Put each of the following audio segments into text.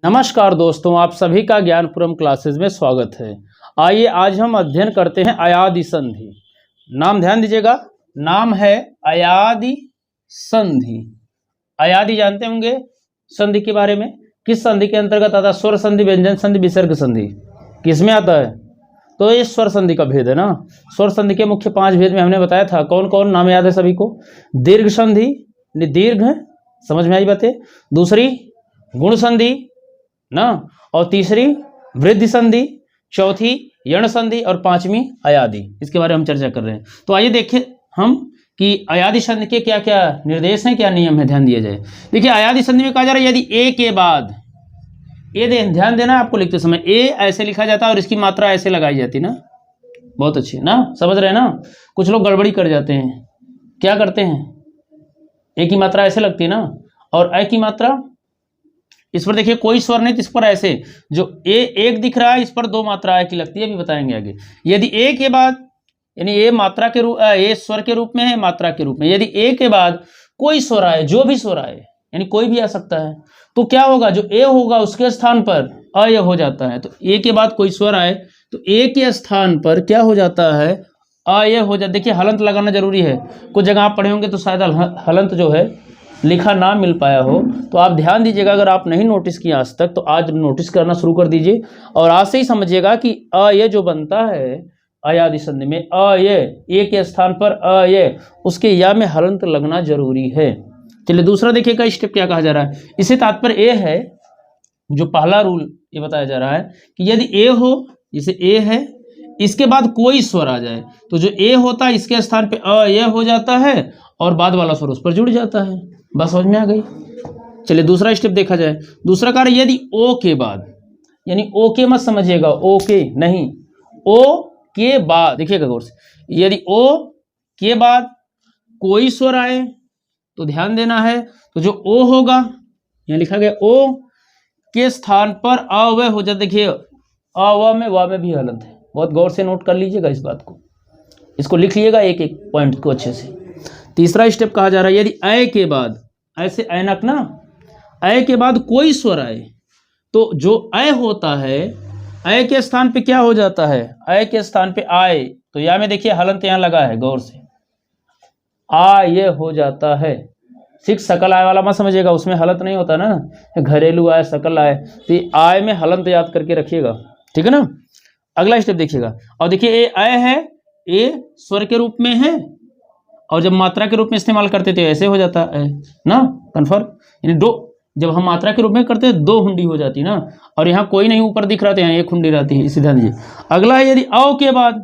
नमस्कार दोस्तों, आप सभी का ज्ञानपुरम क्लासेस में स्वागत है। आइए आज हम अध्ययन करते हैं अयादि संधि। नाम ध्यान दीजिएगा, नाम है अयादि संधि। अयादि जानते होंगे संधि के बारे में, किस संधि के अंतर्गत आता है? स्वर संधि, व्यंजन संधि, विसर्ग संधि, किसमें आता है? तो ये स्वर संधि का भेद है ना। स्वर संधि के मुख्य 5 भेद में हमने बताया था, कौन कौन नाम याद है सभी को? दीर्घ संधि, दीर्घ है, समझ में आई बातें। दूसरी गुण संधि ना, और तीसरी वृद्धि संधि, चौथी यण संधि और पांचवी अयादि। इसके बारे में हम चर्चा कर रहे हैं। तो आइए देखें हम कि अयादि संधि के क्या क्या निर्देश हैं, क्या नियम है, ध्यान दिया जाए। देखिए अयादि संधि में कहा जा रहा है यदि ए के बाद, ए ध्यान देना आपको लिखते समय, ए ऐसे लिखा जाता है और इसकी मात्रा ऐसे लगाई जाती ना। बहुत अच्छी ना, समझ रहे हैं ना। कुछ लोग गड़बड़ी कर जाते हैं, क्या करते हैं, ए की मात्रा ऐसे लगती है ना, और ए की मात्रा इस पर देखिए कोई स्वर नहीं, तो इस पर ऐसे जो ए एक दिख रहा है, इस पर 2 मात्रा ए की लगती है, अभी बताएंगे आगे। यदि ए के बाद, यानी ए मात्रा के रूप, ए स्वर के रूप में है, मात्रा के रूप में, यदि ए के बाद कोई स्वर आए, जो भी स्वर आए, यानी कोई भी आ सकता है, तो क्या होगा, जो ए होगा उसके स्थान पर अय हो जाता है। तो ए के बाद कोई स्वर आए तो ए के स्थान पर क्या हो जाता है, अय हो जाता। देखिए हलंत लगाना जरूरी है, कुछ जगह आप पढ़े होंगे तो शायद हलंत जो है लिखा ना मिल पाया हो, तो आप ध्यान दीजिएगा। अगर आप नहीं नोटिस किया आज तक तो आज नोटिस करना शुरू कर दीजिए, और आज से ही समझिएगा कि अय जो बनता है अयादि संधि में, अय ए के स्थान पर अय, उसके या में हलंत लगना जरूरी है। चलिए दूसरा देखिएगा स्टेप क्या कहा जा रहा है। इससे तात्पर्य ए है, जो पहला रूल ये बताया जा रहा है कि यदि ए हो, जैसे ए है, इसके बाद कोई स्वर आ जाए तो जो ए होता है इसके स्थान पे अय हो जाता है और बाद वाला स्वर उस पर जुड़ जाता है। बस समझ में आ गई। चलिए दूसरा स्टेप देखा जाए। दूसरा कार्य, यदि ओ के बाद, यानी ओ के मत समझिएगा, ओ के नहीं, ओ के बाद देखिएगा गौर से, यदि ओ के बाद कोई स्वर आए तो ध्यान देना है, तो जो ओ होगा, यहाँ लिखा गया ओ के स्थान पर अव हो जाता। देखिए अव में व में भी हलंत है, बहुत गौर से नोट कर लीजिएगा इस बात को, इसको लिख लीजिएगा एक एक पॉइंट को अच्छे से। तीसरा स्टेप कहा जा रहा है, यदि अय के बाद, ऐसे ऐनक ना, अय के बाद कोई स्वर आए तो जो अय होता है, अय के स्थान पे क्या हो जाता है, अय के स्थान पे आए, तो या में देखिए हलंत यहाँ लगा है, गौर से आ ये हो जाता है। सिक्स सकल आय वाला मत समझिएगा, उसमें हलंत नहीं होता ना, घरेलू आय, सकल आय, तो आय में हलंत याद करके रखिएगा, ठीक है ना। अगला स्टेप देखिएगा, और देखिए ए अय है, ए स्वर के रूप में है, और जब मात्रा के रूप में इस्तेमाल करते थे ऐसे हो जाता है ना, कन्फर्म, यानी दो, जब हम मात्रा के रूप में करते हैं 2 हुंडी हो जाती ना, और यहाँ कोई नहीं ऊपर दिख रहा था, यहाँ 1 हुंडी रहती है, इसी ध्यान दीजिए। अगला है यदि अव के बाद,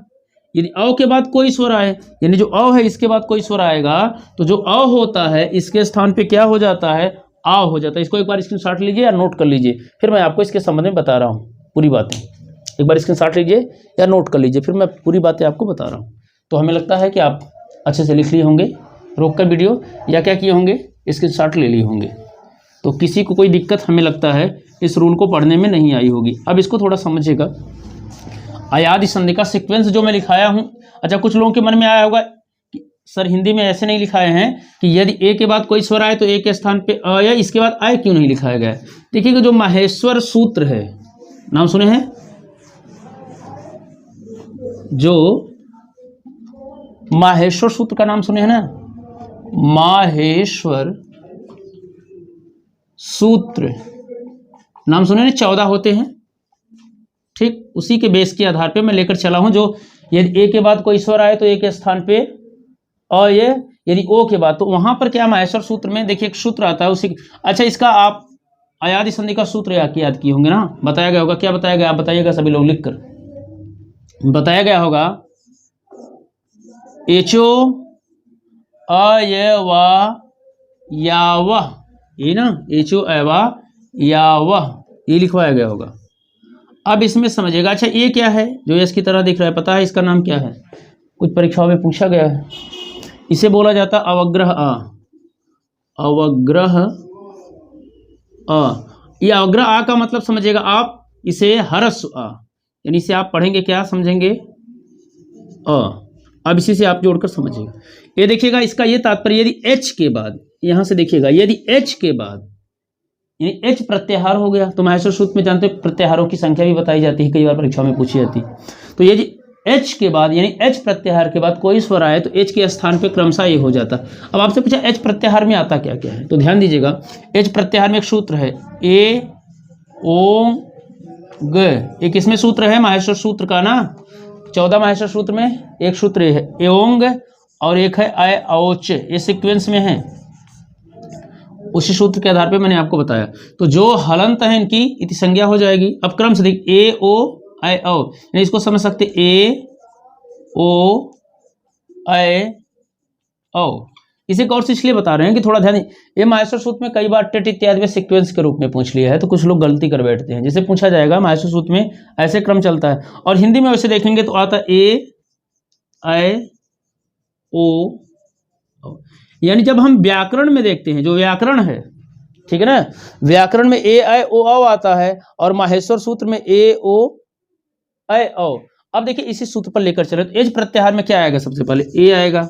यदि अव के बाद कोई स्वर आए, यानी जो अव है इसके बाद कोई स्वर आएगा तो जो अव होता है इसके स्थान पे क्या हो जाता है, आ हो जाता है। इसको एक बार स्क्रीनशॉट लीजिए या नोट कर लीजिए, फिर मैं आपको इसके संबंध में बता रहा हूँ पूरी बातें। एक बार स्क्रीनशॉट लीजिए या नोट कर लीजिए, फिर मैं पूरी बातें आपको बता रहा हूँ। तो हमें लगता है कि आप अच्छे से लिख लिए होंगे, रोक कर वीडियो, या क्या किए होंगे, स्क्रीनशॉट ले लिए होंगे, तो किसी को कोई दिक्कत हमें लगता है इस रूल को पढ़ने में नहीं आई होगी। अब इसको थोड़ा समझिएगा। अयादि संधि का सीक्वेंस जो मैं लिखाया हूँ, अच्छा कुछ लोगों के मन में आया होगा कि सर हिंदी में ऐसे नहीं लिखाए हैं कि यदि ए के बाद कोई स्वर आए तो ए के स्थान पे अय, इसके बाद आय क्यों नहीं लिखाया गया है। देखिएगा जो माहेश्वर सूत्र है, नाम सुने हैं, जो माहेश्वर सूत्र का नाम सुने हैं ना, माहेश्वर सूत्र नाम सुने हैं, 14 होते हैं, ठीक। उसी के बेस के आधार पे मैं लेकर चला हूं, जो यदि ए के बाद कोई स्वर आए तो ए के स्थान पे अय, यदि ओ के बाद, तो वहां पर क्या माहेश्वर सूत्र में देखिए एक सूत्र आता है उसी। अच्छा इसका आप अयादि संधि का सूत्र याद किए होंगे ना, बताया गया होगा, क्या बताया गया आप बताइएगा सभी लोग लिख कर। बताया गया होगा एचो अय वा या वह, ये ना, एचो अय वा या वह, ये लिखवाया गया होगा। अब इसमें समझिएगा, अच्छा ये क्या है जो इसकी तरह दिख रहा है, पता है इसका नाम क्या है, कुछ परीक्षाओं में पूछा गया है। इसे बोला जाता अवग्रह अ, अवग्रह अ। ये अवग्रह आ का मतलब समझिएगा आप, इसे हरस्व अ, यानी इसे आप पढ़ेंगे क्या समझेंगे, अ। अब इसी से आप जोड़कर समझिएगा। ये देखिएगा इसका ये तात्पर्य, यदि एच के बाद, यहां से देखिएगा, यदि एच के बाद यानी एच प्रत्याहार हो गया। तो माहेश्वर सूत्र में जानते हो प्रत्याहारों की संख्या भी बताई जाती है, कई बार परीक्षा में पूछी जाती है। तो ये एच के बाद यानी एच प्रत्याहार के बाद कोई स्वर आए तो एच के स्थान पे क्रमशः ये हो जाता। अब आपसे पूछा एच प्रत्याहार में आता क्या क्या है, तो ध्यान दीजिएगा एच प्रत्याहार में एक सूत्र है ए ओ ग। एक इसमें सूत्र है माहेश्वर सूत्र का ना, 14 माहेश्वर सूत्र में एक सूत्र है एओंग और एक है आय औच, ये सीक्वेंस में है। उसी सूत्र के आधार पे मैंने आपको बताया। तो जो हलंत है इनकी इति संज्ञा हो जाएगी। अब क्रम से देख ए ओ आई औ, यानी इसको समझ सकते ए ओ आई औ। इसे गौर से इसलिए बता रहे हैं कि थोड़ा ध्यान। ये माहेश्वर सूत्र में कई बार टेट इत्यादि में सीक्वेंस के रूप में पूछ लिया है, तो कुछ लोग गलती कर बैठते हैं। जैसे पूछा जाएगा माहेश्वर सूत्र में ऐसे क्रम चलता है, और हिंदी में वैसे देखेंगे तो आता ए आई ओ। यानी जब हम व्याकरण में देखते हैं, जो व्याकरण है, ठीक है ना, व्याकरण में ए आई ओ औ आता है और माहेश्वर सूत्र में ए ओ आई औ। अब देखिए इसी सूत्र पर लेकर चले तो एज प्रत्याहार में क्या आएगा, सबसे पहले ए आएगा,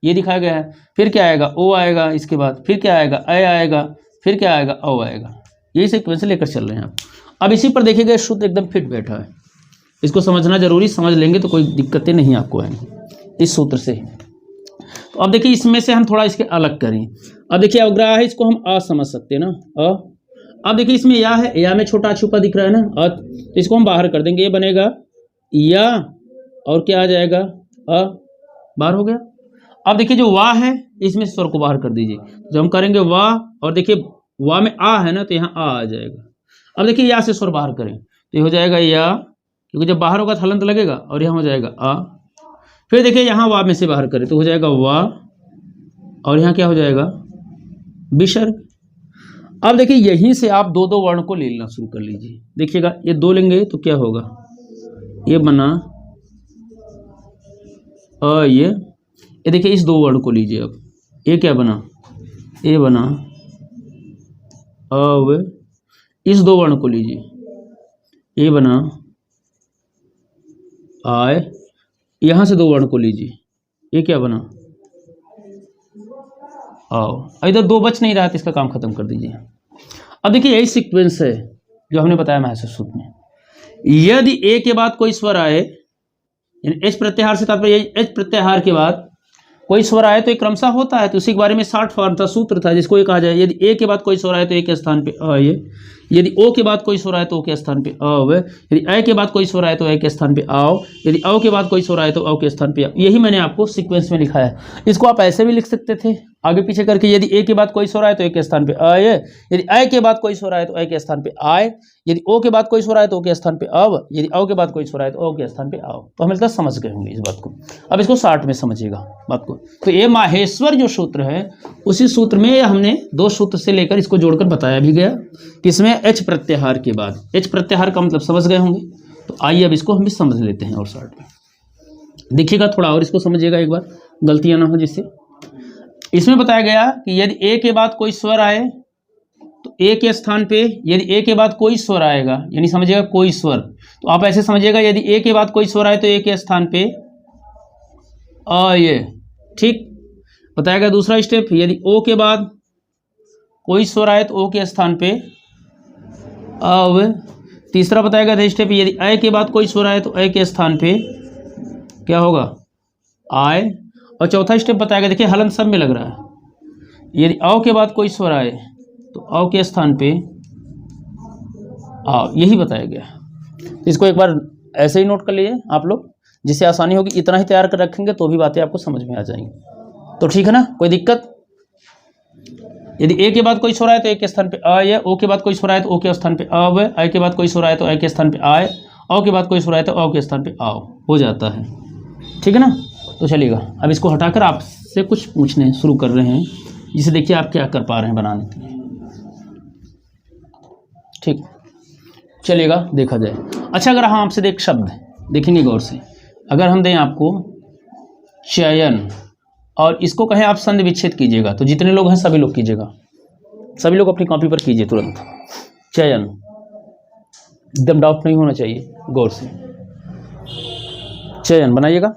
ये दिखाया गया है, फिर क्या आएगा ओ आएगा, इसके बाद फिर क्या आएगा आई आएगा, फिर क्या आएगा औ आएगा। यही सीक्वेंस लेकर चल रहे हैं आप। अब इसी पर देखिएगा सूत्र एकदम फिट बैठा है, इसको समझना जरूरी, समझ लेंगे तो कोई दिक्कतें नहीं आपको आएंगी इस सूत्र से ही। तो अब देखिए इसमें से हम थोड़ा इसके अलग करें। अब देखिए अवग्राह है, इसको हम अ समझ सकते हैं ना, अ। अब देखिए इसमें या है, या में छोटा छुपा दिख रहा है ना, तो इसको हम बाहर कर देंगे, ये बनेगा या और क्या आ जाएगा अ, बाहर हो गया। अब देखिए जो वाह है इसमें स्वर को बाहर कर दीजिए, जब हम करेंगे वाह और देखिए वाह में आ है ना, तो यहाँ आ जाएगा। अब देखिए या से स्वर बाहर करें तो ये हो जाएगा या, क्योंकि जब बाहर होगा तो हलंत लगेगा, और यहाँ हो जाएगा आ। फिर देखिए यहाँ वाह में से बाहर करें तो हो जाएगा वाह, और यहाँ क्या हो जाएगा विसर्ग। अब देखिए यहीं से आप दो दो वर्ण को ले लेना शुरू कर लीजिए। देखिएगा ये दो लेंगे तो क्या होगा, ये बना अ, ये देखिए इस दो वर्ण को लीजिए। अब ये क्या बना, ये बना अब, इस दो वर्ण को लीजिए, ये बना आय, यहां से दो वर्ण को लीजिए, ये क्या बना आओ। इधर दो बच नहीं रहा तो इसका काम खत्म कर दीजिए। अब देखिए यही सीक्वेंस है जो हमने बताया माहेश्वर सूत्र में। यदि ए के बाद कोई स्वर आए, यानी एच प्रत्याहार से तात्पर्य एच प्रत्याहार के बाद कोई स्वर आए तो एक क्रमशः होता है, तो उसी के बारे में शॉर्ट फॉर्म था, सूत्र था, जिसको ये कहा जाए यदि ए के बाद कोई स्वर आए तो ए के स्थान पे अ, यदि ओ के बाद कोई स्वर आए तो ओ के स्थान पे अव, यदि ऐ के बाद कोई स्वर आए तो ऐ के स्थान पे आओ, यदि औ के बाद कोई स्वर आए तो औ के स्थान पे आओ। यही मैंने आपको सीक्वेंस में लिखा है। इसको आप ऐसे भी लिख सकते थे आगे पीछे करके, यदि ए के बाद कोई स्वर आए तो ए के स्थान पे आय, यदि ऐ के बाद कोई स्वर आए तो ऐ के स्थान पे आय, यदि ओ के बाद कोई स्वर आए तो ओ के स्थान पे अव, यदि औ के बाद कोई स्वर आए तो औ के स्थान पे आओ। तो हम इसका समझ गए होंगे इस बात को। अब इसको शॉर्ट में समझिएगा बात को। तो ये माहेश्वर जो सूत्र है, उसी सूत्र में हमने दो सूत्र से लेकर इसको जोड़कर बताया भी गया, किसमें एच प्रत्याहार के बाद। एच प्रत्याहार का मतलब समझ गए होंगे, तो आइए अब इसको हम भी समझ लेते हैं और शॉर्ट में। देखिएगा थोड़ा और इसको समझिएगा एक बार, गलतियां ना हो जिससे। इसमें बताया गया कि यदि ए के बाद कोई स्वर आए तो ए के स्थान पे, यदि ए के बाद कोई स्वर आएगा, यानी समझिएगा कोई स्वर, तो आप ऐसे समझिएगा यदि ए के बाद कोई स्वर आए तो ए के स्थान पे अ, ये ठीक बताया गया। दूसरा स्टेप, यदि ओ के बाद कोई स्वर आए तो ओ के स्थान पे अव। तीसरा बताया गया था स्टेप, यदि ऐ के बाद कोई स्वर आए तो ऐ के स्थान पे क्या होगा आय। और चौथा स्टेप बताया गया, देखिए हलंत सब में लग रहा है, यदि औ के बाद कोई स्वर आए तो औ के स्थान पे आओ, यही बताया गया। इसको एक बार ऐसे ही नोट कर लीजिए आप लोग, जिससे आसानी होगी। इतना ही तैयार कर रखेंगे तो भी बातें आपको समझ में आ जाएंगी। तो ठीक है ना, कोई दिक्कत। यदि ए के बाद कोई स्वर आए तो ए के स्थान पे आय, ओ के बाद कोई स्वर आए तो ओ के स्थान पे अव, ऐ के बाद कोई स्वर आए तो ऐ के स्थान पे आय, औ के बाद कोई स्वर आए तो औ के स्थान पे आओ, हो जाता है। ठीक है ना, तो चलिएगा अब इसको हटाकर आपसे कुछ पूछने शुरू कर रहे हैं, जिसे देखिए आप क्या कर पा रहे हैं बनाने के लिए। ठीक, चलिएगा देखा जाए। अच्छा, अगर हम आपसे एक शब्द देखेंगे गौर से, अगर हम दें आपको चयन, और इसको कहें आप संधि विच्छेद कीजिएगा, तो जितने लोग हैं सभी लोग कीजिएगा, सभी लोग अपनी कॉपी पर कीजिए तुरंत। चयन, एकदम डाउट नहीं होना चाहिए, गौर से चयन बनाइएगा।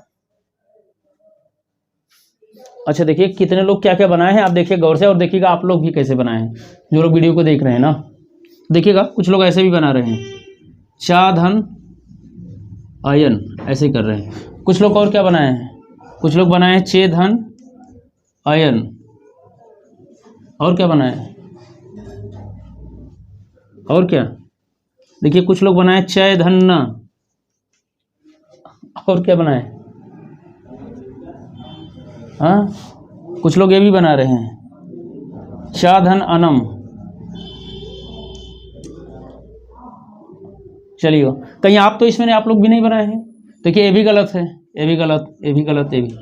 अच्छा देखिए कितने लोग क्या क्या बनाए हैं, आप देखिए गौर से, और देखिएगा आप लोग भी कैसे बनाए हैं, जो लोग वीडियो को देख रहे हैं ना। देखिएगा कुछ लोग ऐसे भी बना रहे हैं, चा धन अयन, ऐसे कर रहे हैं। कुछ लोग और क्या बनाए हैं, कुछ लोग बनाए हैं चे धन अयन, और क्या बनाए हैं, और क्या, देखिए कुछ लोग बनाए चय धन न, और क्या बनाए, हाँ कुछ लोग ये भी बना रहे हैं चा धन अनम। चलिए कहीं आप तो इसमें आप लोग भी नहीं बनाए हैं, देखिए ये भी गलत है, ये भी गलत, ये भी गलत, ये भी,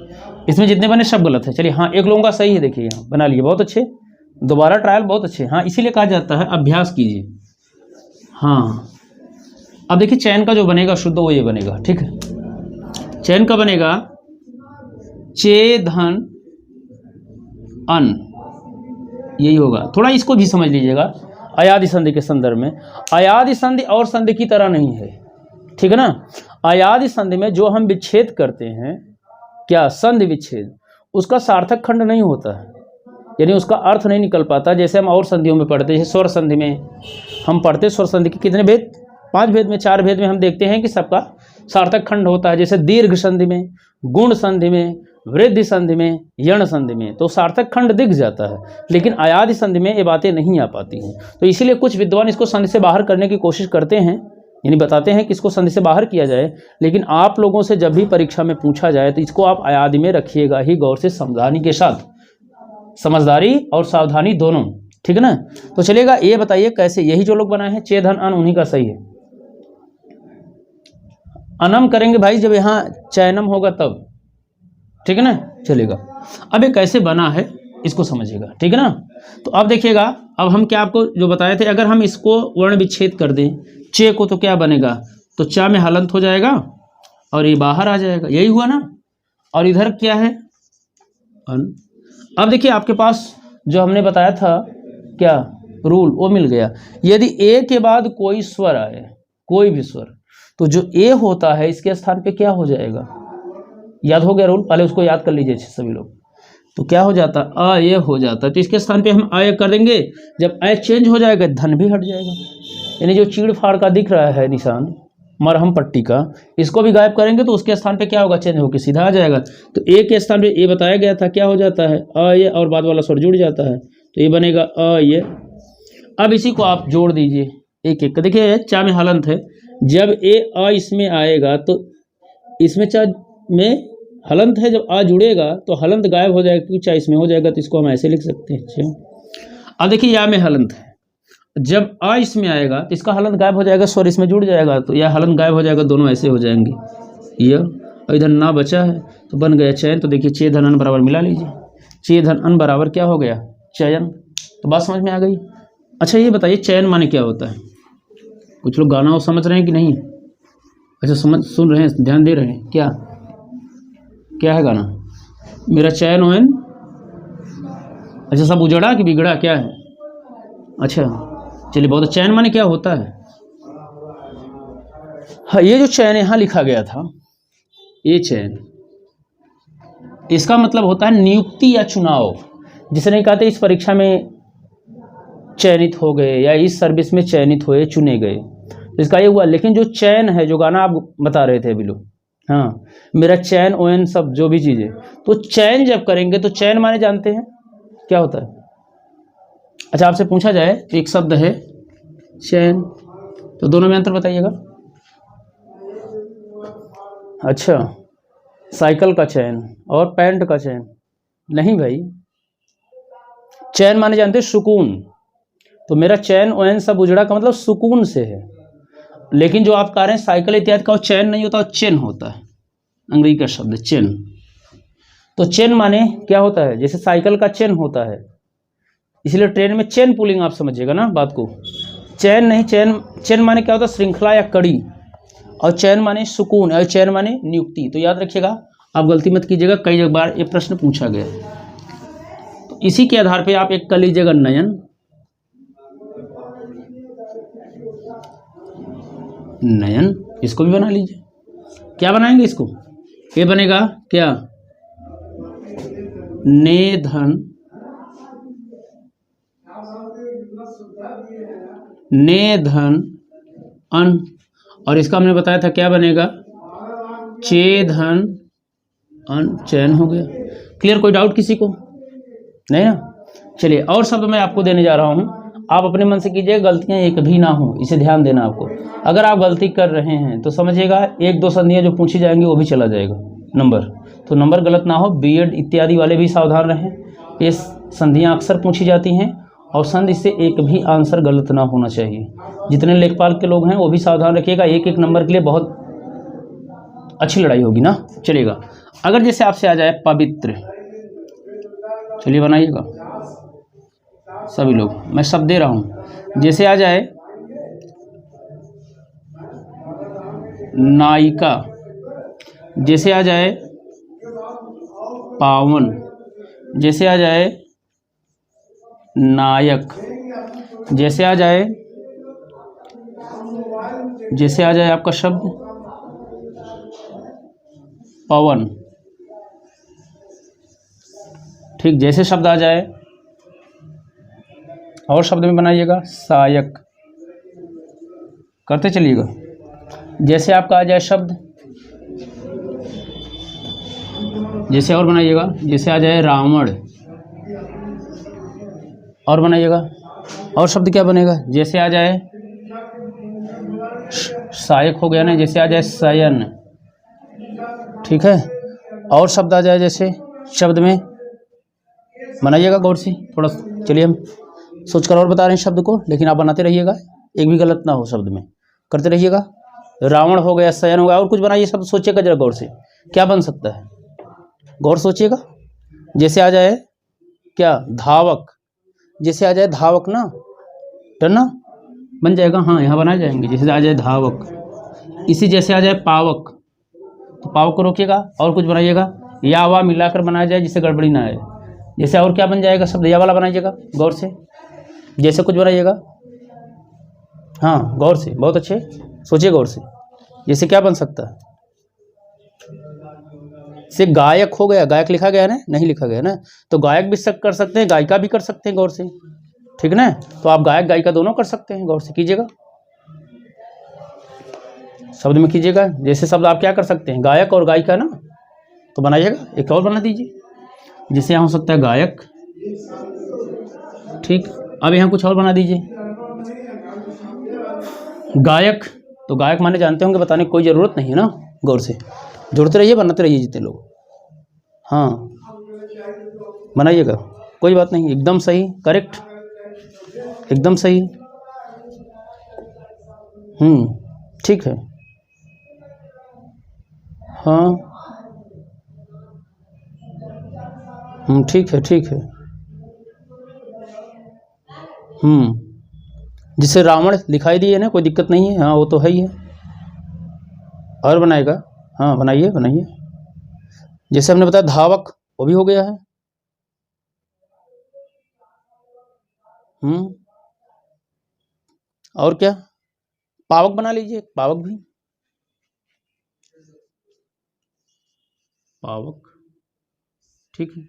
इसमें जितने बने सब गलत है। चलिए हाँ एक लोगों का सही है, देखिए यहाँ बना लिए, बहुत अच्छे, दोबारा ट्रायल, बहुत अच्छे। हाँ इसीलिए कहा जाता है अभ्यास कीजिए। हाँ अब देखिए चयन का जो बनेगा शुद्ध वो ये बनेगा, ठीक है। चयन का बनेगा चे धन अन, यही होगा। थोड़ा इसको भी समझ लीजिएगा, अयादि संधि के संदर्भ में, अयादि संधि और संधि की तरह नहीं है, ठीक है ना। अयादि संधि में जो हम विच्छेद करते हैं, क्या संधि विच्छेद, उसका सार्थक खंड नहीं होता है, यानी उसका अर्थ नहीं निकल पाता। जैसे हम और संधियों में पढ़ते हैं, स्वर संधि में हम पढ़ते, स्वर संधि के कितने भेद, 5 भेद में, 4 भेद में हम देखते हैं कि सबका सार्थक खंड होता है। जैसे दीर्घ संधि में, गुण संधि में, वृद्धि संधि में, यण संधि में तो सार्थक खंड दिख जाता है, लेकिन अयादि संधि में ये बातें नहीं आ पाती हैं। तो इसीलिए कुछ विद्वान इसको संधि से बाहर करने की कोशिश करते हैं, यानी बताते हैं कि इसको संधि से बाहर किया जाए, लेकिन आप लोगों से जब भी परीक्षा में पूछा जाए तो इसको आप अयादि में रखिएगा ही, गौर से, सावधानी के साथ, समझदारी और सावधानी दोनों, ठीक है ना। तो चलेगा, ये बताइए कैसे, यही जो लोग बनाए हैं चे धन अन, उन्हीं का सही है। अनम करेंगे भाई जब यहाँ चयनम होगा तब, ठीक है ना, चलेगा। अब ये कैसे बना है इसको समझिएगा, ठीक है ना। तो अब देखिएगा, अब हम क्या आपको जो बताए थे, अगर हम इसको वर्ण विच्छेद कर दें चे को तो क्या बनेगा, तो चा में हलंत हो जाएगा और ये बाहर आ जाएगा, यही हुआ ना। और इधर क्या है, अन। अब देखिए आपके पास जो हमने बताया था क्या रूल, वो मिल गया। यदि ए के बाद कोई स्वर आए, कोई भी स्वर, तो जो ए होता है इसके स्थान पे क्या हो जाएगा, याद हो गया रूल, पहले उसको याद कर लीजिए सभी लोग। तो क्या हो जाता, अ ये हो जाता है, तो इसके स्थान पे हम आय कर देंगे। जब आय चेंज हो जाएगा धन भी हट जाएगा, यानी जो चीड़ फाड़ का दिख रहा है निशान मरहम पट्टी का, इसको भी गायब करेंगे तो उसके स्थान पे क्या होगा, चेंज होकर सीधा आ जाएगा। तो ए के स्थान पे ए बताया गया था, क्या हो जाता है, अ ये, और बाद वाला स्वर जुड़ जाता है, तो ये बनेगा अ ये। अब इसी को आप जोड़ दीजिए एक एक, देखिए चा में हलंत है, जब ए अ इसमें आएगा तो इसमें चा में हलंत है, जब आ जुड़ेगा तो हलंत गायब हो जाएगा, क्योंकि चा इसमें हो जाएगा, तो इसको हम ऐसे लिख सकते हैं। अच्छा अब देखिए या में हलंत है, जब आ इसमें आएगा तो इसका हलंत गायब हो जाएगा, स्वर इसमें जुड़ जाएगा, तो यह हलंत गायब हो जाएगा, दोनों ऐसे हो जाएंगे यह, और इधर ना बचा है तो बन गया चयन। तो देखिए चे धन अन बराबर मिला लीजिए, चे धन अन बराबर क्या हो गया, चयन। तो बात समझ में आ गई। अच्छा ये बताइए चयन माने क्या होता है, कुछ लोग गाना वो समझ रहे हैं कि नहीं, अच्छा समझ सुन रहे हैं, ध्यान दे रहे हैं, क्या क्या है गाना, मेरा चयन ओयन, अच्छा सब उजड़ा कि बिगड़ा, क्या है, अच्छा चलिए बहुत। चयन माने क्या होता है, हाँ ये जो चयन यहाँ लिखा गया था, ये चयन, इसका मतलब होता है नियुक्ति या चुनाव। जिसे नहीं कहते इस परीक्षा में चयनित हो गए या इस सर्विस में चयनित हुए, चुने गए, तो इसका ये हुआ। लेकिन जो चयन है, जो गाना आप बता रहे थे अभी लोग, हाँ मेरा चयन ओयन सब जो भी चीज़ें, तो चयन जब करेंगे तो चयन माने जानते हैं क्या होता है। अच्छा आपसे पूछा जाए तो एक शब्द है चयन, तो दोनों में अंतर बताइएगा। अच्छा साइकिल का चयन और पैंट का चयन, नहीं भाई, चयन माने जानते हैं सुकून, तो मेरा चयन ओयन सब उजड़ा का मतलब सुकून से है। लेकिन जो आप कह रहे हैं साइकिल इत्यादि का, वो चैन नहीं होता, वो चेन होता है, अंग्रेजी का शब्द चेन। तो चेन माने क्या होता है, जैसे साइकिल का चेन होता है, इसलिए ट्रेन में चेन पुलिंग आप समझिएगा ना बात को, चैन नहीं, चैन, चेन माने क्या होता है, श्रृंखला या कड़ी, और चैन माने सुकून, और चैन माने नियुक्ति। तो याद रखिएगा, आप गलती मत कीजिएगा, कई बार ये प्रश्न पूछा गया। तो इसी के आधार पर आप एक कर लीजिएगा नयन, नयन, इसको भी बना लीजिए। क्या बनाएंगे इसको, ये बनेगा क्या, नेधन, ने धन अन, और इसका हमने बताया था क्या बनेगा, चे धन अन, चयन हो गया। क्लियर? कोई डाउट किसी को? नहीं ना? चलिए और शब्द मैं आपको देने जा रहा हूँ, आप अपने मन से कीजिए, गलतियाँ एक भी ना हो, इसे ध्यान देना आपको। अगर आप गलती कर रहे हैं तो समझिएगा एक दो संधियाँ जो पूछी जाएंगी वो भी चला जाएगा नंबर, तो नंबर गलत ना हो। बीएड इत्यादि वाले भी सावधान रहें, ये संधियाँ अक्सर पूछी जाती हैं और संधि से एक भी आंसर गलत ना होना चाहिए। जितने लेखपाल के लोग हैं वो भी सावधान रखिएगा, एक एक नंबर के लिए बहुत अच्छी लड़ाई होगी ना। चलिएगा, अगर जैसे आपसे आ जाए पवित्र, चलिए बनाइएगा सभी लोग, मैं शब्द दे रहा हूं। जैसे आ जाए नायिका, जैसे आ जाए पावन, जैसे आ जाए नायक, जैसे आ जाए आपका शब्द पवन, ठीक। जैसे शब्द आ जाए और शब्द में बनाइएगा सहायक, करते चलिएगा। जैसे आपका आ जाए शब्द, जैसे और बनाइएगा, जैसे आ जाए रावण, और बनाइएगा। और शब्द क्या बनेगा, जैसे आ जाए सहायक हो गया ना, जैसे आ जाए शयन, ठीक है। और शब्द आ जाए जैसे शब्द में, बनाइएगा गौर से थोड़ा। चलिए हम सोचकर और बता रहे हैं शब्द को, लेकिन आप बनाते रहिएगा, एक भी गलत ना हो शब्द में, करते रहिएगा। रावण हो गया, शयन हो गया, और कुछ बनाइए शब्द, सोचिएगा जरा गौर से क्या बन सकता है, गौर सोचिएगा। जैसे आ जाए क्या, धावक, जैसे आ जाए धावक ना, डन ना, बन जाएगा, हाँ यहाँ बनाए जाएंगे। जैसे आ जाए धावक, इसी जैसे आ जाए पावक, तो पावक को रोकिएगा और कुछ बनाइएगा, या वा मिलाकर बनाया जाए जिससे गड़बड़ी ना आए। जैसे और क्या बन जाएगा शब्द, या वाला बनाइएगा गौर से, जैसे कुछ बनाइएगा, हाँ गौर से, बहुत अच्छे, सोचिए गौर से। जैसे क्या बन सकता है, से गायक हो गया, गायक लिखा गया ना, नहीं लिखा गया ना, तो गायक भी कर सकते हैं, गायिका भी कर सकते हैं, गौर से, ठीक ना। तो आप गायक गायिका दोनों कर सकते हैं, गौर से कीजिएगा, शब्द में कीजिएगा। जैसे शब्द आप क्या कर सकते हैं, गायक और गायिका ना, तो बनाइएगा। एक और बना दीजिए, जैसे यहाँ हो सकता है गायक, ठीक। अब यहाँ कुछ और बना दीजिए, गायक, तो गायक माने जानते होंगे, बताने की कोई ज़रूरत नहीं है ना, गौर से जोड़ते रहिए, बनाते रहिए जितने लोग, हाँ बनाइएगा, कोई बात नहीं, एकदम सही, करेक्ट, एकदम सही, ठीक है, हाँ ठीक है, ठीक है, जिससे रावण दिखाई दिए ना, कोई दिक्कत नहीं है, हाँ वो तो है ही है। और बनाएगा, हाँ बनाइए बनाइए। जैसे हमने बताया धावक, वो भी हो गया है, और क्या, पावक बना लीजिए, पावक भी, पावक, ठीक है।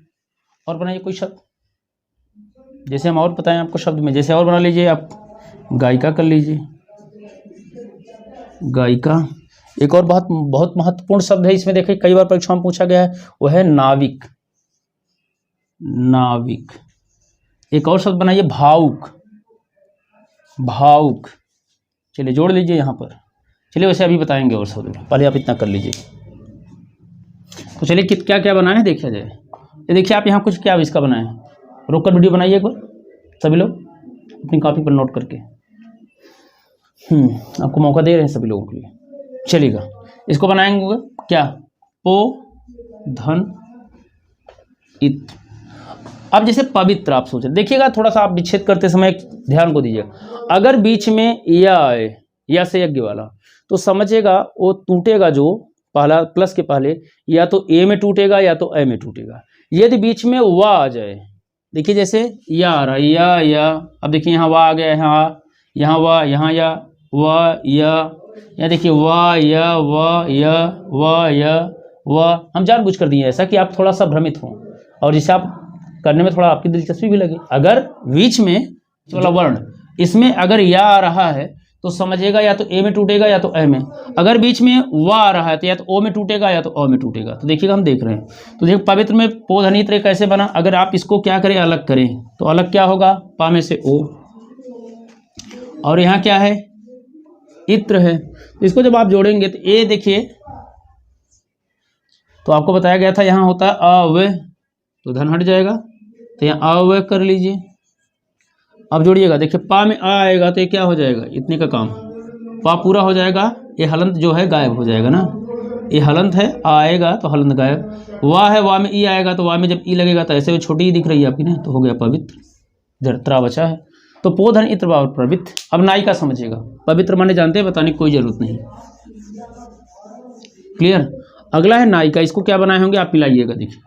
और बनाइए कोई शब्द, जैसे हम और बताएं आपको शब्द में, जैसे और बना लीजिए आप, गायिका कर लीजिए, गायिका। एक और बहुत महत्वपूर्ण शब्द है इसमें, देखिए कई बार परीक्षा में पूछा गया है, वो है नाविक, नाविक। एक और शब्द बनाइए भावुक, भावुक, चलिए जोड़ लीजिए यहाँ पर। चलिए वैसे अभी बताएंगे और शब्द, पहले आप इतना कर लीजिए। तो चलिए क्या क्या बनाए हैं देखा जाए। ये देखिए आप यहाँ कुछ क्या इसका बनाए हैं, रोक कर वीडियो बनाइए एक बार सभी लोग अपनी कॉपी पर नोट करके, आपको मौका दे रहे हैं सभी लोगों के लिए। चलिएगा इसको बनाएंगे क्या, पो धन इत। अब जैसे पवित्र आप सोच रहे, देखिएगा थोड़ा सा आप विच्छेद करते समय ध्यान को दीजिएगा, अगर बीच में या आए, या से यज्ञ वाला, तो समझिएगा वो टूटेगा, जो पहला प्लस के पहले या तो ए में टूटेगा या तो ए में टूटेगा। यदि बीच में वा आ जाए, देखिए जैसे या आ रहा है, या अब देखिए यहाँ वा आ गया, यहाँ वा, यहाँ या वा या देखिए वा या वा या वा या वा। हम जानबूझ कर दिए ऐसा कि आप थोड़ा सा भ्रमित हों और जिससे आप करने में थोड़ा आपकी दिलचस्पी भी लगे। अगर बीच में वाला वर्ण इसमें अगर या आ रहा है तो समझिएगा या तो ए में टूटेगा या तो ए में। अगर बीच में वा आ रहा है तो या तो ओ में टूटेगा या तो अ में टूटेगा। तो देखिएगा हम देख रहे हैं। तो देखिए पवित्र में पो ध्वनि इत्र कैसे बना, अगर आप इसको क्या करें अलग करें तो अलग क्या होगा, पा में से ओ, और यहाँ क्या है इत्र है। इसको जब आप जोड़ेंगे तो ए देखिए तो आपको बताया गया था यहाँ होता है अव्यय, तो धन हट जाएगा, तो यहाँ अव्यय कर लीजिए। अब जोड़िएगा, देखिए पा में आ आएगा तो ये क्या हो जाएगा, इतने का काम, पा पूरा हो जाएगा, ये हलंत जो है गायब हो जाएगा ना, ये हलंत है, आएगा तो हलंत गायब। वाह है, वाह में ई आएगा तो वाह में जब ई लगेगा तो ऐसे में छोटी ही दिख रही है आपकी ना, तो हो गया पवित्र, इधर त्रा बचा है। तो पो धन इत्र पवित्र। अब नायिका समझिएगा, पवित्र माने जानते हैं, बताने की कोई जरूरत नहीं, क्लियर। अगला है नायिका, इसको क्या बनाए होंगे आप मिलाइएगा, देखिए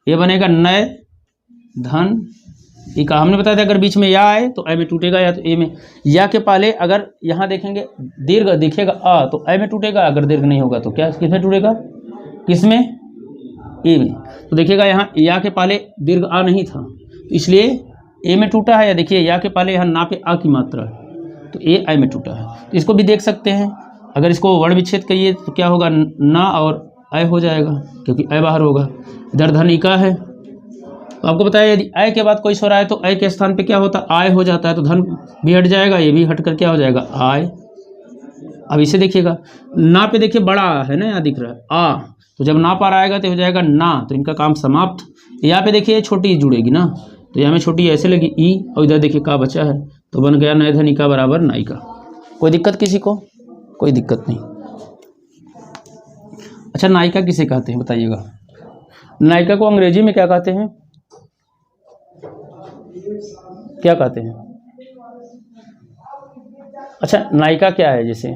ये बनेगा नय धन इका। हमने बताया था अगर बीच में या आए तो ए में टूटेगा या तो ए में। या के पहले अगर यहाँ देखेंगे दीर्घ दिखेगा आ तो ए में टूटेगा, अगर दीर्घ नहीं होगा तो क्या किसमें टूटेगा, किसमें, ए में। तो देखिएगा यहाँ या के पहले दीर्घ आ नहीं था तो इसलिए ए में टूटा है, या देखिए या के पहले यहाँ ना पे आ की मात्रा है तो ए में टूटा है। तो इसको भी देख सकते हैं, अगर इसको वर्ण विच्छेद करिए तो क्या होगा, ना और ए हो जाएगा क्योंकि ए बाहर होगा। इधर धन इका है, तो आपको बताया यदि ए के बाद कोई स्वर आए तो ए के स्थान पे क्या होता है, आय हो जाता है, तो धन भी हट जाएगा, ये भी हट कर क्या हो जाएगा आय। अब इसे देखिएगा, ना पे देखिए बड़ा है ना, यहाँ दिख रहा है आ, तो जब ना पार आएगा तो हो जाएगा ना, तो इनका काम समाप्त। यहाँ पे देखिए छोटी जुड़ेगी ना, तो यहाँ में छोटी ऐसे लगी ई, और इधर देखिए का बचा है, तो बन गया नय धन इका बराबर नायिका। कोई दिक्कत किसी को, कोई दिक्कत नहीं। अच्छा नायिका किसे कहते हैं बताइएगा, नायिका को अंग्रेजी में क्या कहते हैं, क्या कहते हैं। अच्छा नायिका क्या है, जैसे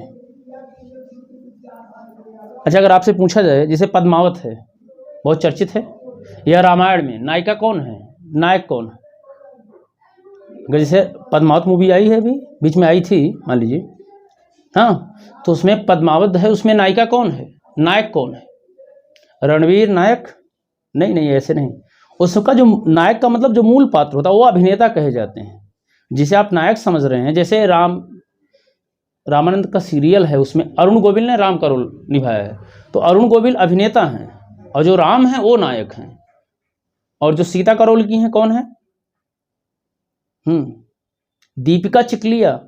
अच्छा अगर आपसे पूछा जाए, जैसे पद्मावत है बहुत चर्चित है, यह रामायण में नायिका कौन है, नायक कौन है। अगर जैसे पद्मावत मूवी आई है अभी बीच में आई थी मान लीजिए, हाँ, तो उसमें पद्मावत है, उसमें नायिका कौन है, नायक कौन है, रणवीर नायक, नहीं नहीं ऐसे नहीं। उसका जो नायक का मतलब जो मूल पात्र होता है वो अभिनेता कहे जाते हैं, जिसे आप नायक समझ रहे हैं। जैसे रामानंद का सीरियल है, उसमें अरुण गोविल ने राम का रोल निभाया है, तो अरुण गोविल अभिनेता हैं और जो राम है वो नायक हैं, और जो सीता का रोल की हैं कौन है, दीपिका चिकलिया,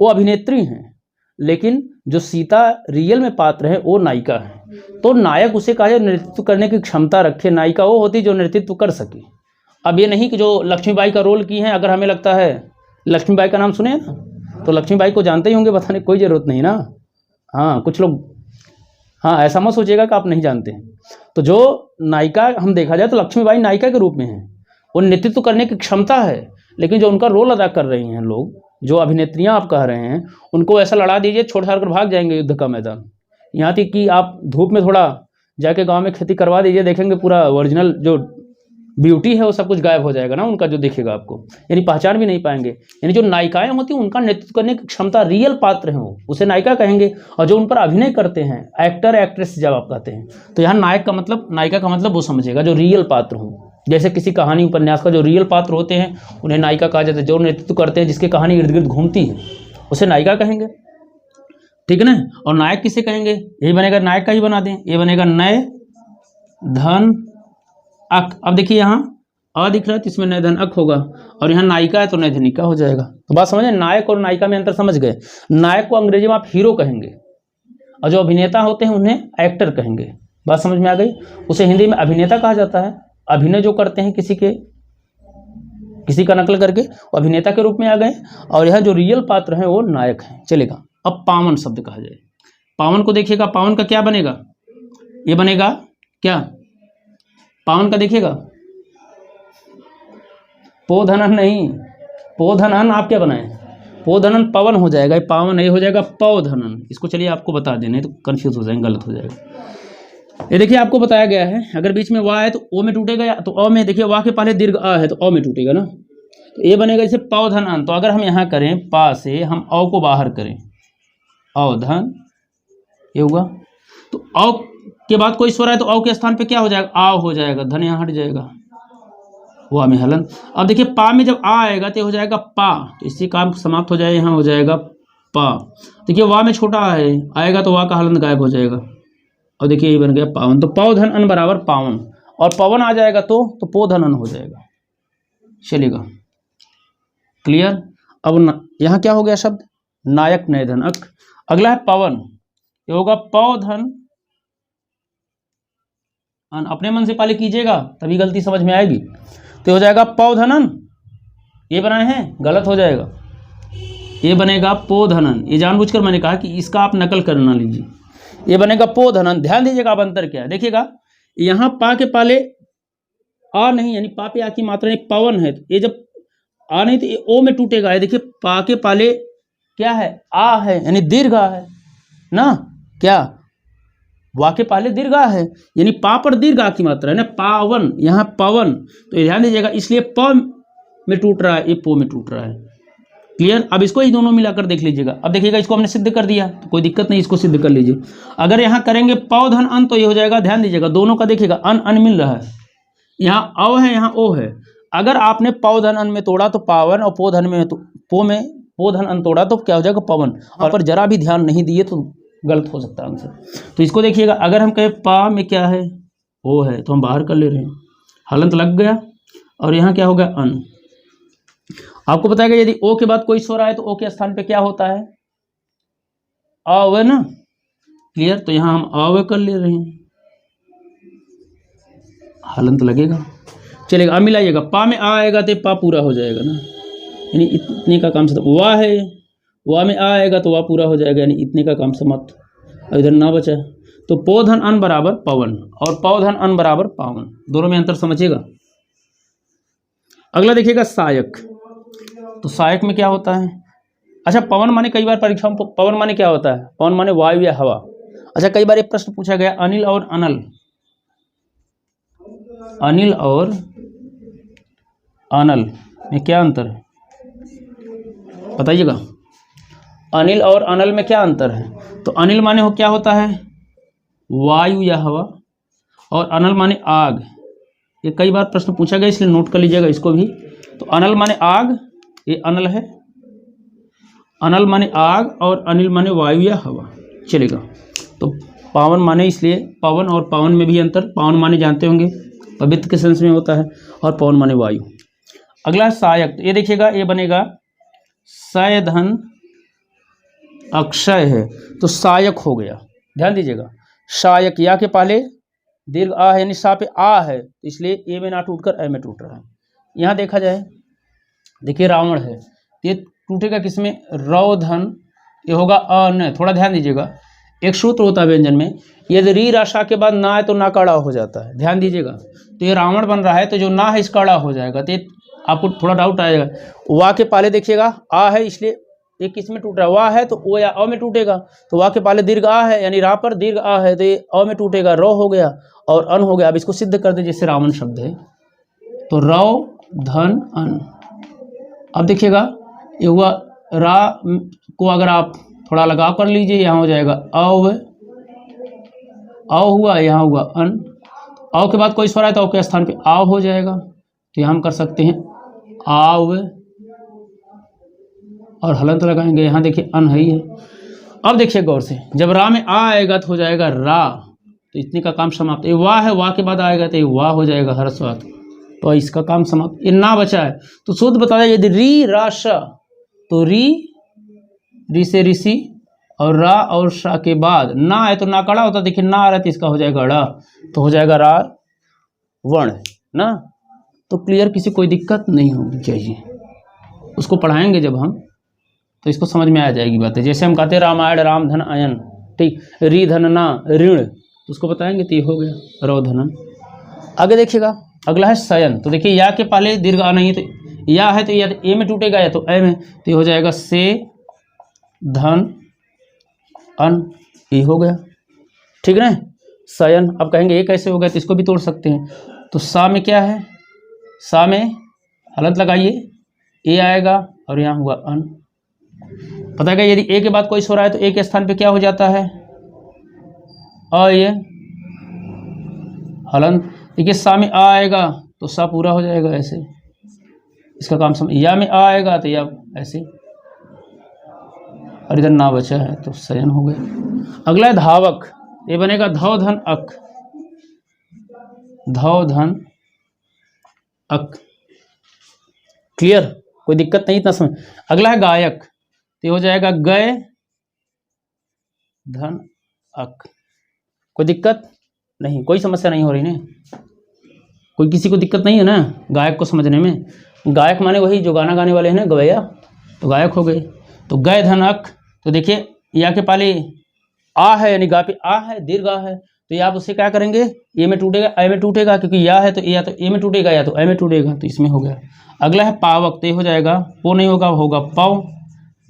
वो अभिनेत्री हैं, लेकिन जो सीता रियल में पात्र है वो नायिका है। तो नायक उसे कहा जाए नेतृत्व करने की क्षमता रखे, नायिका वो होती जो नेतृत्व कर सके। अब ये नहीं कि जो लक्ष्मीबाई का रोल की है, अगर हमें लगता है, लक्ष्मीबाई का नाम सुने ना, तो लक्ष्मीबाई को जानते ही होंगे, बताने की कोई ज़रूरत नहीं ना। हाँ कुछ लोग, हाँ ऐसा मत सोचिएगा कि आप नहीं जानते हैं। तो जो नायिका हम देखा जाए तो लक्ष्मीबाई नायिका के रूप में है, वो नेतृत्व करने की क्षमता है, लेकिन जो उनका रोल अदा कर रही हैं लोग, जो अभिनेत्रियां आप कह रहे हैं, उनको ऐसा लड़ा दीजिए छोड़ छाड़ कर भाग जाएंगे युद्ध का मैदान। यहाँ तक कि आप धूप में थोड़ा जाके गांव में खेती करवा दीजिए, देखेंगे पूरा ओरिजिनल जो ब्यूटी है वो सब कुछ गायब हो जाएगा ना उनका, जो दिखेगा आपको, यानी पहचान भी नहीं पाएंगे। यानी जो नायिकाएं होती हैं उनका नेतृत्व करने की क्षमता, रियल पात्र हैं वो, उसे नायिका कहेंगे। और जो उन पर अभिनय करते हैं, एक्टर एक्ट्रेस जब आप कहते हैं, तो यहाँ नायक का मतलब, नायिका का मतलब वो समझेगा जो रियल पात्र हो। जैसे किसी कहानी उपन्यास का जो रियल पात्र होते हैं उन्हें नायिका कहा जाता है, जो नेतृत्व करते हैं, जिसकी कहानी इर्द गिर्द घूमती है, उसे नायिका कहेंगे, ठीक है ना। और नायक किसे कहेंगे, यही बनेगा, नायक का ही बना दें, ये बनेगा नय धन अक। अब देखिए यहाँ अ दिख रहा है तो इसमें नय धन अक होगा, और यहाँ नायिका है तो नय धनिका हो जाएगा। तो बात समझे, नायक और नायिका में अंतर समझ गए। नायक को अंग्रेजी में आप हीरो कहेंगे, और जो अभिनेता होते हैं उन्हें एक्टर कहेंगे। बात समझ में आ गई। उसे हिंदी में अभिनेता कहा जाता है, अभिनय जो करते हैं किसी का नकल करके, वो अभिनेता के रूप में आ गए। और यह जो रियल पात्र हैं वो नायक हैं, चलेगा। अब पावन शब्द कहा जाए, पावन को देखिएगा, पावन का क्या बनेगा, ये बनेगा क्या, पावन का देखिएगा पोधनन नहीं, पोधनन आप क्या बनाए, पोधनन पवन हो जाएगा, ये पावन ये हो जाएगा पौधनन। इसको चलिए आपको बता देने, तो कंफ्यूज हो जाएंगे, गलत हो जाएगा। ये देखिए आपको बताया गया है, अगर बीच में वाह है तो ओ में टूटेगा, या तो अ में, देखिए वाह के पहले दीर्घ आ है तो अ में टूटेगा ना, तो ये बनेगा जैसे पौधनन। तो अगर हम यहाँ करें, पा से हम अ को बाहर करें, अवधन, ये हुआ। तो अ के बाद कोई स्वर है तो अ के स्थान पे क्या हो जाएगा, आ हो जाएगा, धन यहाँ हट जाएगा, वा में हलंत। अब देखिए पा में जब आ आएगा तो हो जाएगा पा, तो इसी काम समाप्त हो जाए, यहाँ हो जाएगा पा। देखिए वा में छोटा है आएगा तो वा का हलंत गायब हो जाएगा, और देखिए ये बन गया पावन। तो पौ धन अन बराबर पावन, और पवन आ जाएगा तो पो धन अन हो जाएगा, चलेगा, क्लियर। अब यहाँ क्या हो गया शब्द, नायक नय धन अक। अगला है पवन, ये होगा पौ धन अन, अपने मन से पहले कीजिएगा तभी गलती समझ में आएगी। तो हो जाएगा पौ धनन, ये बनाए हैं गलत हो जाएगा, ये बनेगा पो धनन। ये जानबूझकर मैंने कहा कि इसका आप नकल करना लीजिए, ये बनेगा पो धनन। ध्यान दीजिएगा अब अंतर क्या है, देखिएगा यहाँ पा के पहले आ नहीं, यानी पा पे आ की मात्रा नहीं, पवन है, तो ये जब आ नहीं तो ये ओ में टूटेगा। ये देखिए पा के पहले क्या है, आ है, यानी दीर्घ आ है ना, क्या वा के पहले दीर्घ आ है, यानी पा पर दीर्घ आ की मात्रा है ना, पावन, यहाँ पवन। तो ये ध्यान दीजिएगा, इसलिए प में टूट रहा है, ये पो में टूट रहा है, क्लियर। अब इसको ही दोनों मिलाकर देख लीजिएगा। अब देखिएगा इसको हमने सिद्ध कर दिया तो कोई दिक्कत नहीं, इसको सिद्ध कर लीजिए। अगर यहाँ करेंगे पौ धन अन तो ये हो जाएगा, ध्यान दीजिएगा दोनों का, देखिएगा अन अन मिल रहा है, यहाँ अव है यहाँ ओ है। अगर आपने पौ धन अन में तोड़ा तो पावन, और पो धन में तो पो धन अन तोड़ा तो क्या हो जाएगा पवन। और पर जरा भी ध्यान नहीं दिए तो गलत हो सकता है आंसर। तो इसको देखिएगा, अगर हम कहें पा में क्या है, ओ है, तो हम बाहर कर ले रहे हैं, हलंत लग गया, और यहाँ क्या हो गया अन। आपको पता है कि यदि ओ के बाद कोई स्वर आए तो ओ के स्थान पे क्या होता है, अव ना, क्लियर। तो यहाँ हम अव कर ले रहे हैं, हलंत लगेगा, चलेगा। अब मिलाइएगा, पा में आ आएगा तो पा पूरा हो जाएगा ना, यानी इतने का काम समाप्त। वाह है, वाह में आ आएगा तो वाह पूरा हो जाएगा, यानी इतने का काम समाप्त। अब इधर ना बचा, तो पो धन अन बराबर पवन, और पौ धन अन बराबर पावन, दोनों में अंतर समझिएगा। अगला देखिएगा सायक, तो सायक में क्या होता है, अच्छा पवन माने कई बार परीक्षाओं में पवन माने क्या होता है, पवन माने वायु या हवा। अच्छा कई बार एक प्रश्न पूछा गया, अनिल और अनल, अनिल और अनल में क्या अंतर है, बताइएगा। अनिल और अनल में क्या अंतर है, तो अनिल माने हो क्या होता है, वायु या हवा, और अनल माने आग। ये कई बार प्रश्न पूछा गया, इसलिए नोट कर लीजिएगा इसको भी। तो अनल माने आग, ये अनल है, अनल माने आग, और अनिल माने वायु या हवा, चलेगा। तो पावन माने, इसलिए पवन और पावन में भी अंतर, पावन माने जानते होंगे पवित्र के सेंस में होता है, और पवन माने वायु। अगला है सायक, ये देखिएगा ये बनेगा सय धन अक्षय है, तो सायक हो गया। ध्यान दीजिएगा, सायक या के पहले दीर्घ आ है, यानी सा पे आ है, तो इसलिए ए में ना टूटकर ए में टूट रहा है। यहाँ देखा जाए, देखिए रावण है, ये टूटेगा किसमें, रौ धन, ये होगा अन। थोड़ा ध्यान दीजिएगा, एक सूत्र होता है व्यंजन में, यदि री राशा के बाद ना है तो ना काड़ा हो जाता है, ध्यान दीजिएगा। तो ये रावण बन रहा है, तो जो ना है इसका अड़ा हो जाएगा, तो आपको थोड़ा डाउट आएगा। वाह के पहले देखिएगा आ है, इसलिए ये किस में टूट रहा है, वाह है तो ओ या अ में टूटेगा। तो वाह के पहले दीर्घ आ है, यानी रा पर दीर्घ आ है, तो ये अ में टूटेगा, रौ हो गया और अन हो गया। अब इसको सिद्ध कर दे, जैसे रावण शब्द है, तो रौ धन अन। अब देखिएगा ये हुआ रा को अगर आप थोड़ा लगाव कर लीजिए, यहाँ हो जाएगा अव, अव हुआ, यहाँ हुआ अन। अव के बाद कोई स्वर आए तो अव के स्थान पे आव हो जाएगा, तो यहाँ हम कर सकते हैं आव, और हलंत लगाएंगे, यहाँ देखिए अन है ही है। अब देखिए गौर से, जब रा में आ आएगा तो हो जाएगा रा, तो इतने का काम समाप्त। ये वाह है, वाह के बाद आएगा तो ये वाह हो जाएगा हरस्वात, तो इसका काम समाप्त। ये ना बचा है, तो शुद्ध बता दें, यदि री राशा, तो री से ऋषि, और रा और शा के बाद ना है तो ना कड़ा होता, देखिए ना आ रहा है तो इसका हो जाएगा रा, तो हो जाएगा रा वर्ण ना। तो क्लियर, किसी कोई दिक्कत नहीं होनी चाहिए, उसको पढ़ाएंगे जब हम तो इसको समझ में आ जाएगी बातें। जैसे हम कहते हैं रामायण राम धन अयन, ठीक, री धन ना ऋण, तो उसको बताएंगे तो ये हो गया रौ धनन। आगे देखिएगा, अगला है शयन, तो देखिए या के पहले दीर्घ आ नहीं, तो या है तो या ए में टूटेगा या तो ए में, तो ये हो जाएगा से धन अन, ये हो गया, ठीक है ना शयन। अब कहेंगे ये कैसे हो गया, तो इसको भी तोड़ सकते हैं। तो सा में क्या है, सा में हलंत लगाइए, ए आएगा और यहाँ हुआ अन। पता है क्या, यदि ए के बाद कोई स्वर आए तो ए के स्थान पे क्या हो जाता है, अ, ये हलंत। देखिए सा में आ आएगा तो सा पूरा हो जाएगा ऐसे, इसका काम समझ। या में आ आएगा तो या ऐसे, और इधर ना बचा है तो शयन हो गया। अगला है धावक, ये बनेगा धौ धन अक, धौ धन अक। क्लियर, कोई दिक्कत नहीं इतना समझ। अगला है गायक, तो ये हो जाएगा गय धन अक। कोई दिक्कत नहीं, कोई समस्या नहीं हो रही ना, कोई किसी को दिक्कत नहीं है ना गायक को समझने में। गायक माने वही जो गाना गाने वाले हैं ना, गवैया, तो गायक हो गए। तो गय धन अक, तो देखिए या के पहले आ है, यानी गा पे आ है, दीर्घ आ है, तो ये आप उससे क्या करेंगे, ए में टूटेगा, ए में टूटेगा, क्योंकि या है तो या तो ए में टूटेगा या तो ए में टूटेगा, तो इसमें हो गया। अगला है पावक, तो ये हो जाएगा पो नहीं होगा, होगा पव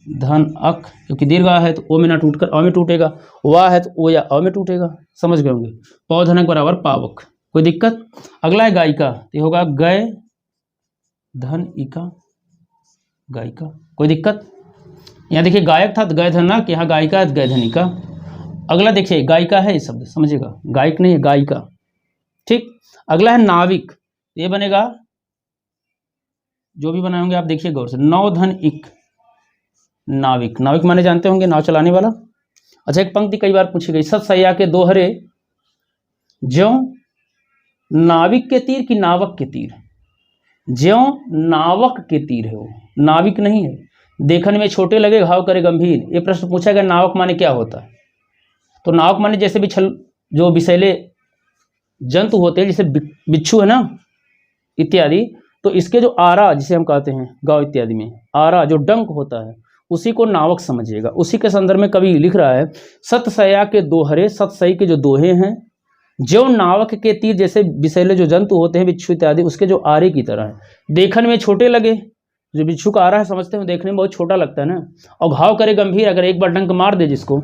धन अक, क्योंकि दीर्घ आ है तो ओ में ना टूट कर अ में टूटेगा, वाह है तो ओ या अ में टूटेगा, समझ गए होंगे। पौ धन अक बराबर पावक, कोई दिक्कत। अगला है गायिका, तो ये होगा गय धन इका, गायिका, कोई दिक्कत। यहाँ देखिए गायक था तो गय धन अक, यहाँ गायिका है तो गय धन इका। अगला देखिए गायिका है ये शब्द, समझिएगा, गायक नहीं है गायिका, ठीक। अगला है नाविक, ये बनेगा, जो भी बनाए होंगे आप देखिए गौर से, नौ धन इक, नाविक। नाविक माने जानते होंगे नाव चलाने वाला। अच्छा, एक पंक्ति कई बार पूछी गई, सत सैया के दोहरे ज्यों नाविक के तीर की नावक के तीर, ज्यों नावक के तीर है वो, नाविक नहीं है। देखने में छोटे लगे घाव करे गंभीर, ये प्रश्न पूछा गया नावक माने क्या होता है। तो नावक माने जैसे भी जो विषैले जंतु होते हैं, जैसे बिच्छू है ना इत्यादि, तो इसके जो आरा जिसे हम कहते हैं गाँव इत्यादि में, आरा जो डंक होता है, उसी को नावक समझिएगा। उसी के संदर्भ में कवि लिख रहा है, सतसया के दोहरे, सतसई के जो दोहे हैं, जो नावक के तीर, जैसे विषैले जो जंतु होते हैं बिच्छू इत्यादि, उसके जो आरे की तरह है। देखने में छोटे लगे, जो बिच्छू का आरा है समझते हैं, देखने में बहुत छोटा लगता है ना, और घाव करे गंभीर, अगर एक बार डंक मार दे जिसको,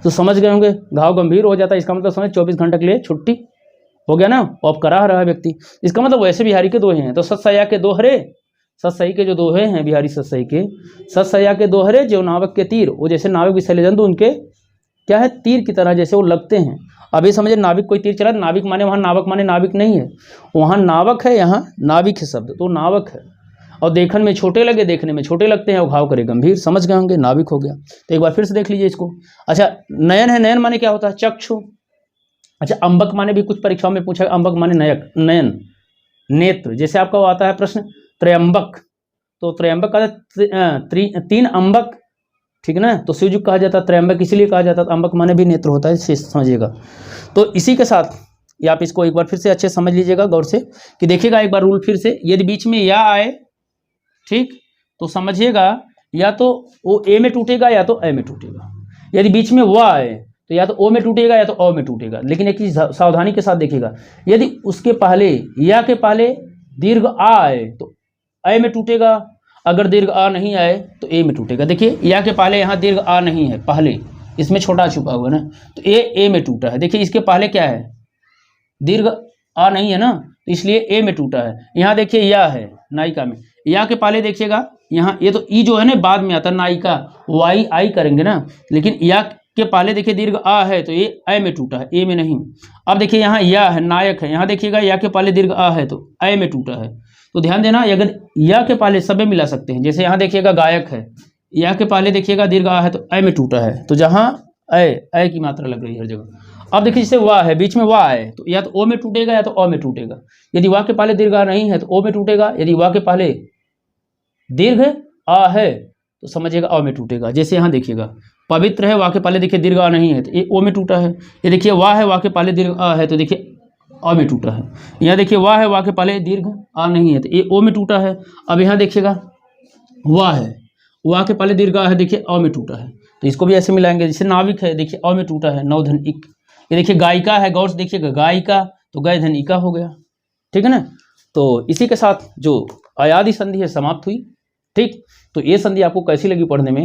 तो समझ गए होंगे घाव गंभीर हो जाता है। इसका मतलब समझ 24 घंटे के लिए छुट्टी हो गया ना, वो अब करा रहा है व्यक्ति, इसका मतलब वैसे बिहारी के दोहे हैं। तो सतसया के दोहरे, सतसई के जो दोहे हैं बिहारी सतसई के, सतसया के दोहरे जो नावक के तीर, वो जैसे नाविक विषैले जंतु उनके क्या है, तीर की तरह जैसे वो लगते हैं। अभी समझे नाविक कोई तीर चला, नाविक माने वहाँ नावक माने नाविक नहीं है, वहाँ नावक है, यहाँ नाविक है शब्द, तो नावक है। और देखने में छोटे लगे, देखने में छोटे लगते हैं, और घाव करे गंभीर, समझ गए होंगे, नाविक हो गया। तो एक बार फिर से देख लीजिए इसको। अच्छा, नयन है, नयन माने क्या होता है, चक्षु। अच्छा, अंबक माने भी कुछ परीक्षाओं में पूछा, अंबक माने नयक, नयन, नेत्र। जैसे आपका वो आता है प्रश्न त्रयंबक, तो त्रयंबक का 3 अंबक, ठीक ना, तो शिवजी कहा जाता है त्रयंबक, इसीलिए कहा जाता है, अंबक माने भी नेत्र होता है, समझिएगा। तो इसी के साथ ये आप इसको एक बार फिर से अच्छे समझ लीजिएगा गौर से, कि देखिएगा एक बार रूल फिर से, यदि बीच में या आए, ठीक, तो समझिएगा या तो वो ए में टूटेगा या तो ए में टूटेगा। यदि बीच में वो आए तो या तो ओ में टूटेगा या तो अ में टूटेगा। लेकिन एक चीज सावधानी के साथ देखिएगा, यदि उसके पहले या के पहले दीर्घ आ आए तो ए में टूटेगा, अगर दीर्घ आ नहीं आए तो ए में टूटेगा। देखिए या के पहले यहाँ दीर्घ आ नहीं है, पहले इसमें छोटा छुपा हुआ है ना, तो ए में टूटा है। देखिए इसके पहले क्या है, दीर्घ आ नहीं है ना, तो इसलिए ए में टूटा है। यहाँ देखिए या है नायिका में, या के पहले देखिएगा यहाँ, ये तो ई जो है ना बाद में आता है, नायिका वाई आई करेंगे ना, लेकिन या के पहले देखिए दीर्घ आ है तो ये ए में टूटा है, ए में नहीं। अब देखिए यहाँ या है, नायक है, यहाँ देखिएगा या के पहले दीर्घ आ है तो ए में टूटा है। तो ध्यान देना, अगर या के पहले सब में मिला सकते हैं। जैसे यहाँ देखिएगा गायक है, या के पहले देखिएगा दीर्घ आ है तो ए में टूटा है, तो जहाँ ए की मात्रा लग रही है हर जगह। अब देखिए जैसे वाह है, बीच में वाह है तो या तो ओ में टूटेगा या तो अ में टूटेगा। यदि वाह के पहले दीर्घ आ नहीं है तो ओ में टूटेगा, यदि वाह के पहले दीर्घ आ है तो समझिएगा अ में टूटेगा। जैसे यहाँ देखिएगा पवित्र है, वाह के पहले देखिए दीर्घ आ नहीं है तो ये ओ में टूटा है। ये देखिए वाह है, वाह के पहले दीर्घ आ है तो देखिए अ में टूटा है। यहाँ देखिए वाह है, वाह के पहले दीर्घ आ नहीं है तो ये ओ में टूटा है। अब यहाँ देखिएगा वाह है, वाह के पहले दीर्घ आ है, देखिए अ में टूटा है, तो इसको भी ऐसे मिलाएंगे। जैसे नाविक है, देखिए अ में टूटा है, नौ धन इक। ये देखिए गायिका है, गौर से देखिएगा गायिका तो गय धन इका हो गया, ठीक है ना। तो इसी के साथ जो अयादि संधि है समाप्त हुई, ठीक। तो ये संधि आपको कैसी लगी पढ़ने में,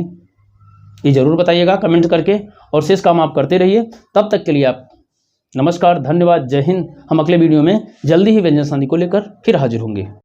ये जरूर बताइएगा कमेंट करके, और शेष काम आप करते रहिए। तब तक के लिए आप नमस्कार, धन्यवाद, जय हिंद। हम अगले वीडियो में जल्दी ही व्यंजन संधि को लेकर फिर हाजिर होंगे।